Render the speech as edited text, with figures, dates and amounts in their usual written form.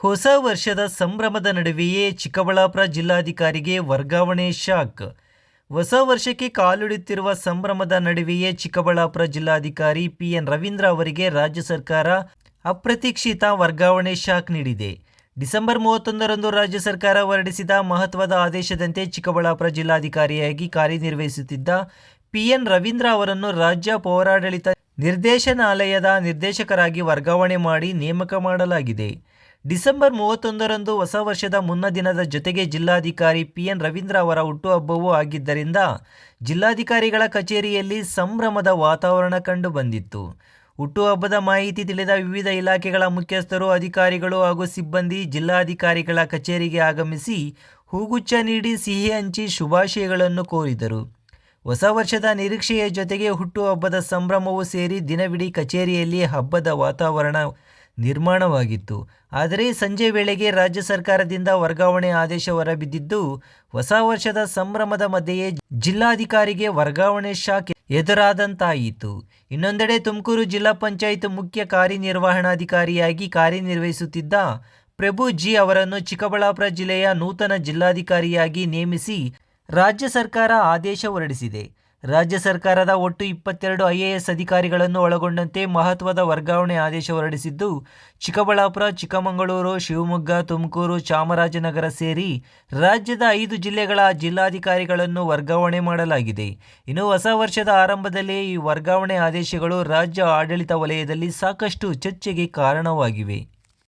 ಹೊಸ ವರ್ಷದ ಸಂಭ್ರಮದ ನಡುವೆಯೇ ಚಿಕ್ಕಬಳ್ಳಾಪುರ ಜಿಲ್ಲಾಧಿಕಾರಿಗೆ ವರ್ಗಾವಣೆ ಶಾಕ್. ಹೊಸ ವರ್ಷಕ್ಕೆ ಕಾಲಿಡುತ್ತಿರುವ ಸಂಭ್ರಮದ ನಡುವೆಯೇ ಚಿಕ್ಕಬಳ್ಳಾಪುರ ಜಿಲ್ಲಾಧಿಕಾರಿ PN ರವೀಂದ್ರ ಅವರಿಗೆ ರಾಜ್ಯ ಸರ್ಕಾರ ಅಪ್ರತೀಕ್ಷಿತ ವರ್ಗಾವಣೆ ಶಾಕ್ ನೀಡಿದೆ. ಡಿಸೆಂಬರ್ 31ರಂದು ರಾಜ್ಯ ಸರ್ಕಾರ ಹೊರಡಿಸಿದ ಮಹತ್ವದ ಆದೇಶದಂತೆ ಚಿಕ್ಕಬಳ್ಳಾಪುರ ಜಿಲ್ಲಾಧಿಕಾರಿಯಾಗಿ ಕಾರ್ಯನಿರ್ವಹಿಸುತ್ತಿದ್ದ PN ರವೀಂದ್ರ ಅವರನ್ನು ರಾಜ್ಯ ಪೌರಾಡಳಿತ ನಿರ್ದೇಶನಾಲಯದ ನಿರ್ದೇಶಕರಾಗಿ ವರ್ಗಾವಣೆ ಮಾಡಿ ನೇಮಕ ಮಾಡಲಾಗಿದೆ. ಡಿಸೆಂಬರ್ 31ರಂದು ಹೊಸ ವರ್ಷದ ಮುನ್ನ ದಿನದ ಜೊತೆಗೆ ಜಿಲ್ಲಾಧಿಕಾರಿ PN ರವೀಂದ್ರ ಅವರ ಹುಟ್ಟುಹಬ್ಬವೂ ಆಗಿದ್ದರಿಂದ ಜಿಲ್ಲಾಧಿಕಾರಿಗಳ ಕಚೇರಿಯಲ್ಲಿ ಸಂಭ್ರಮದ ವಾತಾವರಣ ಕಂಡುಬಂದಿತ್ತು. ಹುಟ್ಟುಹಬ್ಬದ ಮಾಹಿತಿ ತಿಳಿದ ವಿವಿಧ ಇಲಾಖೆಗಳ ಮುಖ್ಯಸ್ಥರು, ಅಧಿಕಾರಿಗಳು ಹಾಗೂ ಸಿಬ್ಬಂದಿ ಜಿಲ್ಲಾಧಿಕಾರಿಗಳ ಕಚೇರಿಗೆ ಆಗಮಿಸಿ ಹೂಗುಚ್ಛ ನೀಡಿ ಸಿಹಿ ಹಂಚಿ ಶುಭಾಶಯಗಳನ್ನು ಕೋರಿದರು. ಹೊಸ ವರ್ಷದ ನಿರೀಕ್ಷೆಯ ಜೊತೆಗೆ ಹುಟ್ಟುಹಬ್ಬದ ಸಂಭ್ರಮವೂ ಸೇರಿ ದಿನವಿಡೀ ಕಚೇರಿಯಲ್ಲಿ ಹಬ್ಬದ ವಾತಾವರಣ ನಿರ್ಮಾಣವಾಗಿತ್ತು. ಆದರೆ ಸಂಜೆ ವೇಳೆಗೆ ರಾಜ್ಯ ಸರ್ಕಾರದಿಂದ ವರ್ಗಾವಣೆ ಆದೇಶ ಹೊರಬಿದ್ದಿದ್ದು, ಹೊಸ ವರ್ಷದ ಸಂಭ್ರಮದ ಮಧ್ಯೆಯೇ ಜಿಲ್ಲಾಧಿಕಾರಿಗೆ ವರ್ಗಾವಣೆ ಶಾಕ್ ಎದುರಾದಂತಾಯಿತು. ಇನ್ನೊಂದೆಡೆ ತುಮಕೂರು ಜಿಲ್ಲಾ ಪಂಚಾಯತ್ ಮುಖ್ಯ ಕಾರ್ಯನಿರ್ವಹಣಾಧಿಕಾರಿಯಾಗಿ ಕಾರ್ಯನಿರ್ವಹಿಸುತ್ತಿದ್ದ ಪ್ರಭು ಜಿ ಅವರನ್ನು ಚಿಕ್ಕಬಳ್ಳಾಪುರ ಜಿಲ್ಲೆಯ ನೂತನ ಜಿಲ್ಲಾಧಿಕಾರಿಯಾಗಿ ನೇಮಿಸಿ ರಾಜ್ಯ ಸರ್ಕಾರ ಆದೇಶ ಹೊರಡಿಸಿದೆ. ರಾಜ್ಯ ಸರ್ಕಾರದ ಒಟ್ಟು 22 IAS ಅಧಿಕಾರಿಗಳನ್ನು ಒಳಗೊಂಡಂತೆ ಮಹತ್ವದ ವರ್ಗಾವಣೆ ಆದೇಶ ಹೊರಡಿಸಿದ್ದು, ಚಿಕ್ಕಬಳ್ಳಾಪುರ, ಚಿಕ್ಕಮಗಳೂರು, ಶಿವಮೊಗ್ಗ, ತುಮಕೂರು, ಚಾಮರಾಜನಗರ ಸೇರಿ ರಾಜ್ಯದ 5 ಜಿಲ್ಲೆಗಳ ಜಿಲ್ಲಾಧಿಕಾರಿಗಳನ್ನು ವರ್ಗಾವಣೆ ಮಾಡಲಾಗಿದೆ. ಇನ್ನು ಹೊಸ ವರ್ಷದ ಆರಂಭದಲ್ಲೇ ಈ ವರ್ಗಾವಣೆ ಆದೇಶಗಳು ರಾಜ್ಯ ಆಡಳಿತ ವಲಯದಲ್ಲಿ ಸಾಕಷ್ಟು ಚರ್ಚೆಗೆ ಕಾರಣವಾಗಿವೆ.